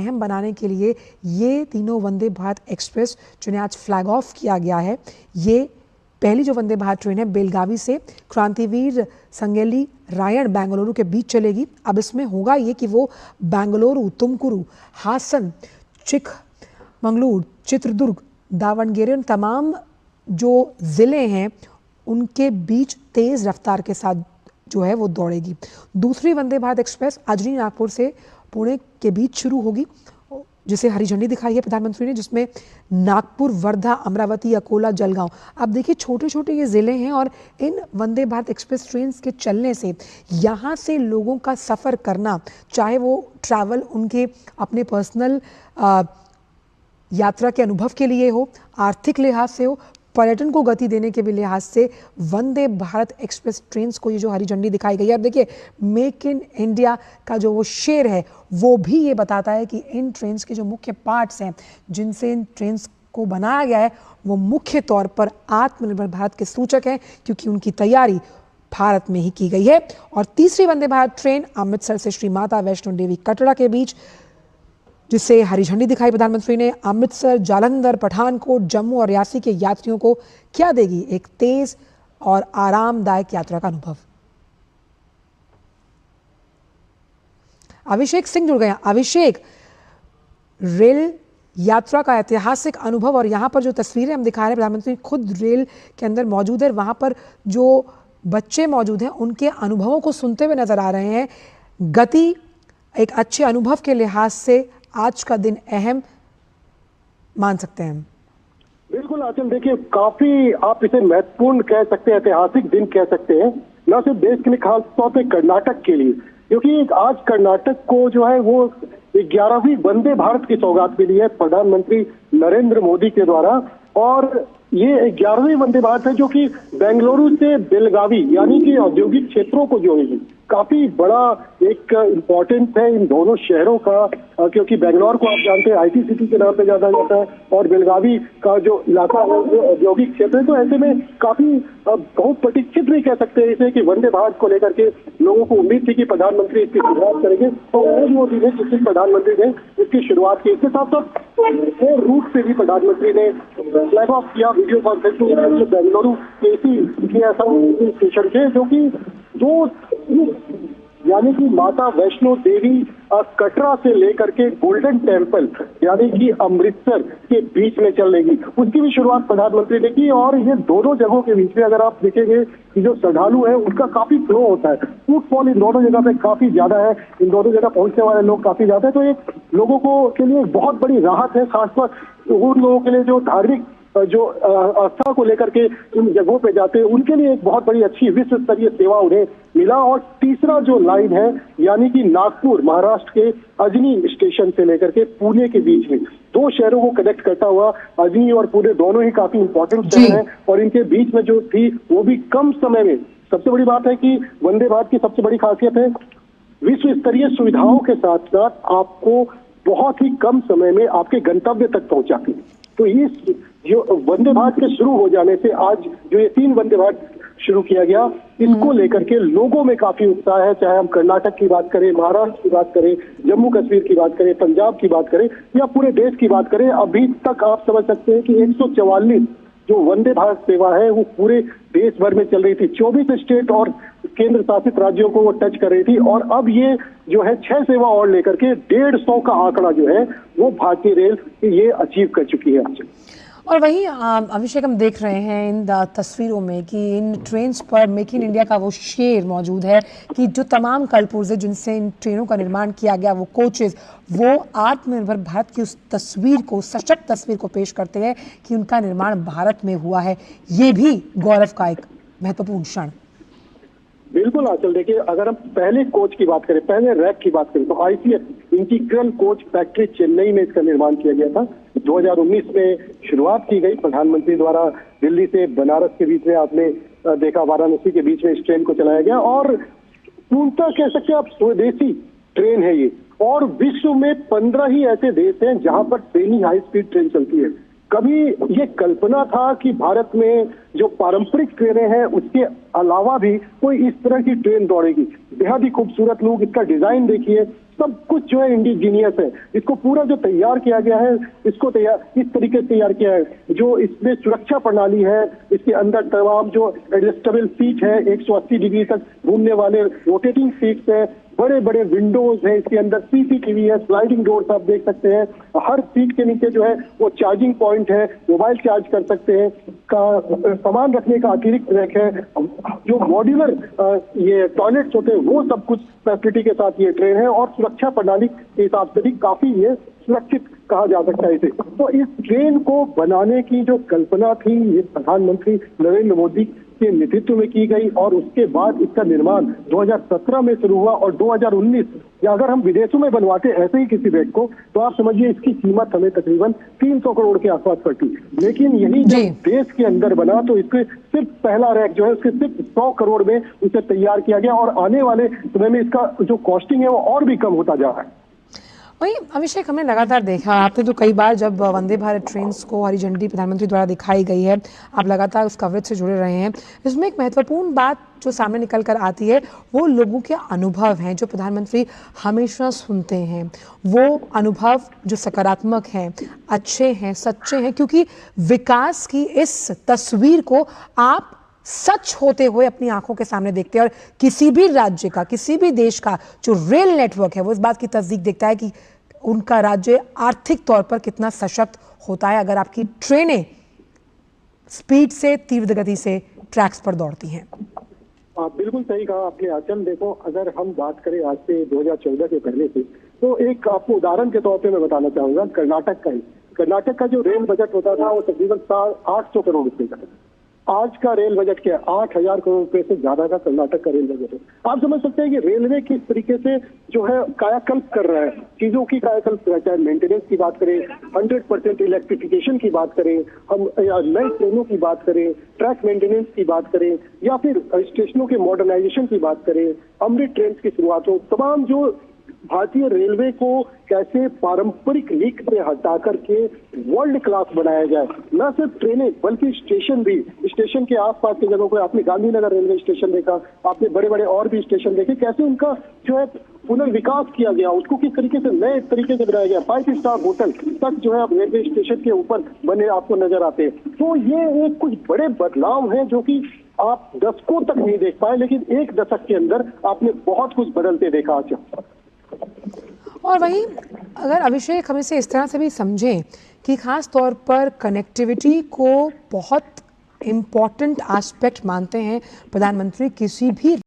अहम बनाने के लिए ये तीनों वंदे भारत एक्सप्रेस जिन्हें आज फ्लैग ऑफ किया गया है, ये पहली जो वंदे भारत ट्रेन है बेलगावी से क्रांतिवीर संगेली रायण बेंगलुरु के बीच चलेगी। अब इसमें होगा ये कि वो बेंगलुरु, तुमकुरू, हासन, चिकमंगलुरु, चित्रदुर्ग, दावणगेरे, तमाम जो ज़िले हैं उनके बीच तेज़ रफ्तार के साथ जो है वो दौड़ेगी। दूसरी वंदे भारत एक्सप्रेस अजनी नागपुर से पुणे के बीच शुरू होगी, जिसे हरी झंडी दिखाई है प्रधानमंत्री ने, जिसमें नागपुर, वर्धा, अमरावती, अकोला, जलगांव। अब देखिए छोटे छोटे ये ज़िले हैं और इन वंदे भारत एक्सप्रेस ट्रेन के चलने से यहाँ से लोगों का सफ़र करना, चाहे वो ट्रैवल उनके अपने पर्सनल यात्रा के अनुभव के लिए हो, आर्थिक लिहाज से हो, पर्यटन को गति देने के भी लिहाज से, वंदे भारत एक्सप्रेस ट्रेन को ये जो हरी झंडी दिखाई गई है। अब देखिए मेक इन इंडिया का जो वो शेर है वो भी ये बताता है कि इन ट्रेन के जो मुख्य पार्ट्स हैं जिनसे इन ट्रेन को बनाया गया है वो मुख्य तौर पर आत्मनिर्भर भारत के सूचक हैं, क्योंकि उनकी तैयारी भारत में ही की गई है। और तीसरी वंदे भारत ट्रेन अमृतसर से श्री माता वैष्णो देवी कटरा के बीच, जिसे हरी झंडी दिखाई प्रधानमंत्री ने, अमृतसर, जालंधर, पठानकोट, जम्मू और रियासी के यात्रियों को क्या देगी? एक तेज और आरामदायक यात्रा का अनुभव। अभिषेक सिंह जुड़ गए। अभिषेक, रेल यात्रा का ऐतिहासिक अनुभव और यहाँ पर जो तस्वीरें हम दिखा रहे हैं, प्रधानमंत्री खुद रेल के अंदर मौजूद है, वहाँ पर जो बच्चे मौजूद हैं उनके अनुभवों को सुनते हुए नजर आ रहे हैं। गति एक अच्छे अनुभव के लिहाज से आज का दिन अहम मान सकते हैं। बिल्कुल आंचल, देखिए काफी आप इसे महत्वपूर्ण कह सकते हैं, ऐतिहासिक दिन कह सकते हैं, न सिर्फ देश के लिए, खास तौर पे कर्नाटक के लिए, क्योंकि आज कर्नाटक को जो है वो 11वीं वंदे भारत की सौगात मिली है प्रधानमंत्री नरेंद्र मोदी के द्वारा। और ये 11वीं वंदे भारत है जो कि बेंगलुरु से बेलगावी यानी कि औद्योगिक क्षेत्रों को जोड़ेगी। काफी बड़ा एक इम्पोर्टेंस है इन दोनों शहरों का, क्योंकि बेंगलोर को आप जानते हैं आईटी सिटी के नाम पे जाना जाता है और बेलगावी का जो इलाका है वो औद्योगिक क्षेत्र है। तो ऐसे में काफी बहुत प्रतीक्षित भी कह सकते हैं इसे कि वंदे भारत को लेकर के लोगों को उम्मीद थी कि प्रधानमंत्री इसकी शुरुआत करेंगे, और वो दिन है जिस दिन प्रधानमंत्री ने इसकी शुरुआत की। इसके साथ साथ रूट से भी प्रधानमंत्री ने फ्लैग ऑफ किया वीडियो कॉन्फ्रेंसिंग बेंगलुरु के इसी स्टेशन के, जो कि दो यानी कि माता वैष्णो देवी कटरा से लेकर के गोल्डन टेम्पल यानी कि अमृतसर के बीच में चलेगी, उसकी भी शुरुआत प्रधानमंत्री ने की। और ये दोनों जगहों के बीच में अगर आप देखेंगे कि जो श्रद्धालु है उनका काफी फ्लो होता है, फुटफॉल इन दोनों जगह पे काफी ज्यादा है, इन दोनों जगह पहुंचने वाले लोग काफी ज्यादा है। तो एक लोगों को के लिए बहुत बड़ी राहत है, खासकर उन लोगों के लिए जो धार्मिक जो आस्था को लेकर के इन जगहों पे जाते हैं, उनके लिए एक बहुत बड़ी अच्छी विश्व स्तरीय सेवा उन्हें मिला। और तीसरा जो लाइन है यानी कि नागपुर महाराष्ट्र के अजनी स्टेशन से लेकर के पुणे के बीच में, दो शहरों को कनेक्ट करता हुआ अजनी और पुणे दोनों ही काफी इंपॉर्टेंट शहर हैं, और इनके बीच में जो थी वो भी कम समय में। सबसे बड़ी बात है कि वंदे भारत की सबसे बड़ी खासियत है विश्व स्तरीय सुविधाओं के साथ साथ आपको बहुत ही कम समय में आपके गंतव्य तक पहुंचाती है। तो ये जो वंदे भारत के शुरू हो जाने से आज जो ये 3 वंदे भारत शुरू किया गया, इसको लेकर के लोगों में काफी उत्साह है। चाहे हम कर्नाटक की बात करें, महाराष्ट्र की बात करें, जम्मू कश्मीर की बात करें, पंजाब की बात करें या पूरे देश की बात करें, अभी तक आप समझ सकते हैं कि 144 जो वंदे भारत सेवा है वो पूरे देश भर में चल रही थी। 24 स्टेट और केंद्र शासित राज्यों को वो टच कर रही थी, और अब ये जो है 6 सेवा और लेकर के 150 का आंकड़ा जो है वो भारतीय रेल ये अचीव कर चुकी है। और वहीं अभिषेक, हम देख रहे हैं इन तस्वीरों में कि इन ट्रेन्स पर मेक इन इंडिया का वो शेर मौजूद है कि जो तमाम कलपुर्जे जिनसे इन ट्रेनों का निर्माण किया गया, वो कोचेज, वो आत्मनिर्भर भारत की उस तस्वीर को, सशक्त तस्वीर को पेश करते हैं कि उनका निर्माण भारत में हुआ है। ये भी गौरव का एक महत्वपूर्ण क्षण। बिल्कुल आंचल, देखिए अगर हम पहले कोच की बात करें, पहले रैक की बात करें, तो ICF integral coach factory Chennai में इसका निर्माण किया गया था। 2019 में शुरुआत की गई प्रधानमंत्री द्वारा। दिल्ली से बनारस के बीच में आपने देखा, वाराणसी के बीच में इस ट्रेन को चलाया गया, और पूर्णतः कह सकते हैं आप स्वदेशी ट्रेन है ये। और विश्व में 15 ही ऐसे देश हैं जहां पर ट्रेनी हाई स्पीड ट्रेन चलती है। कभी ये कल्पना था कि भारत में जो पारंपरिक ट्रेनें हैं उसके अलावा भी कोई इस तरह की ट्रेन दौड़ेगी। बेहद ही खूबसूरत लुक, इसका डिजाइन देखिए, सब कुछ जो है इंडिजीनियस है। इसको पूरा जो तैयार किया गया है, इसको तैयार इस तरीके से तैयार किया है। जो इसमें सुरक्षा प्रणाली है, इसके अंदर तमाम जो एडजस्टेबल सीट है, 180 डिग्री तक घूमने वाले रोटेटिंग सीट्स है, बड़े बड़े विंडोज है, इसके अंदर सीसीटीवी है, स्लाइडिंग डोर्स आप देख सकते हैं। हर सीट के नीचे जो है वो चार्जिंग पॉइंट है, मोबाइल चार्ज कर सकते हैं, सामान रखने का अतिरिक्त रैक है, जो मॉड्यूलर ये टॉयलेट्स होते हैं वो सब कुछ फैसिलिटी के साथ ये ट्रेन है। और सुरक्षा प्रणाली के हिसाब से भी काफी ये सुरक्षित कहा जा सकता है इसे। तो इस ट्रेन को बनाने की जो कल्पना थी, ये प्रधानमंत्री नरेंद्र मोदी के नेतृत्व में की गई और उसके बाद इसका निर्माण 2017 में शुरू हुआ और 2019, या अगर हम विदेशों में बनवाते ऐसे ही किसी रैक को, तो आप समझिए इसकी कीमत हमें तकरीबन 300 करोड़ के आसपास पड़ती। लेकिन यही जब देश के अंदर बना तो इसके सिर्फ पहला रैक जो है उसके सिर्फ 100 करोड़ में उसे तैयार किया गया और आने वाले समय में इसका जो कॉस्टिंग है वो और भी कम होता जा रहा है। वही अभिषेक, हमने लगातार देखा, आपने तो कई बार जब वंदे भारत ट्रेन्स को हरी झंडी प्रधानमंत्री द्वारा दिखाई गई है, आप लगातार उस कवरेज से जुड़े रहे हैं। इसमें एक महत्वपूर्ण बात जो सामने निकल कर आती है वो लोगों के अनुभव हैं जो प्रधानमंत्री हमेशा सुनते हैं। वो अनुभव जो सकारात्मक हैं, अच्छे हैं, सच्चे हैं, क्योंकि विकास की इस तस्वीर को आप सच होते हुए अपनी आंखों के सामने देखते हैं। और किसी भी राज्य का, किसी भी देश का जो रेल नेटवर्क है वो इस बात की तस्दीक देखता है कि उनका राज्य आर्थिक तौर पर कितना सशक्त होता है अगर आपकी ट्रेनें स्पीड से, तीव्र गति से ट्रैक्स पर दौड़ती हैं। बिल्कुल सही कहा आपने आंचल। देखो, अगर हम बात करें आज से 2014 के पहले से, तो एक आपको उदाहरण के तौर पे मैं बताना चाहूंगा कर्नाटक का जो रेल बजट होता था वो तकरीबन 800 करोड़ रुपए का था। आज का रेल बजट क्या है? 8000 करोड़ रुपए से ज्यादा का कर्नाटक का रेल बजट है। आप समझ सकते हैं कि रेलवे किस तरीके से जो है कायाकल्प कर रहा है, चीजों की कायाकल्प कर रहा है। चाहे मेंटेनेंस की बात करें, 100% इलेक्ट्रिफिकेशन की बात करें, हम नई ट्रेनों की बात करें, ट्रैक मेंटेनेंस की बात करें, या फिर स्टेशनों के मॉडर्नाइजेशन की बात करें, अमृत ट्रेन की शुरुआत हो, तमाम जो भारतीय रेलवे को कैसे पारंपरिक लीक से हटा करके वर्ल्ड क्लास बनाया जाए। न सिर्फ ट्रेनें बल्कि स्टेशन भी, स्टेशन के आसपास की जगहों पर आपने गांधीनगर रेलवे स्टेशन देखा, आपने बड़े बड़े और भी स्टेशन देखे, कैसे उनका जो है पुनर्विकास किया गया, उसको किस तरीके से नए तरीके से बनाया गया। 5 स्टार होटल तक जो है अब रेलवे स्टेशन के ऊपर बने आपको नजर आते हैं। तो ये एक कुछ बड़े बदलाव हैं जो कि आप दशकों तक नहीं देख पाए, लेकिन एक दशक के अंदर आपने बहुत कुछ बदलते देखा। और वहीं अगर अभिषेक हम इसे इस तरह से भी समझें कि खास तौर पर कनेक्टिविटी को बहुत इम्पॉर्टेंट एस्पेक्ट मानते हैं प्रधानमंत्री किसी भी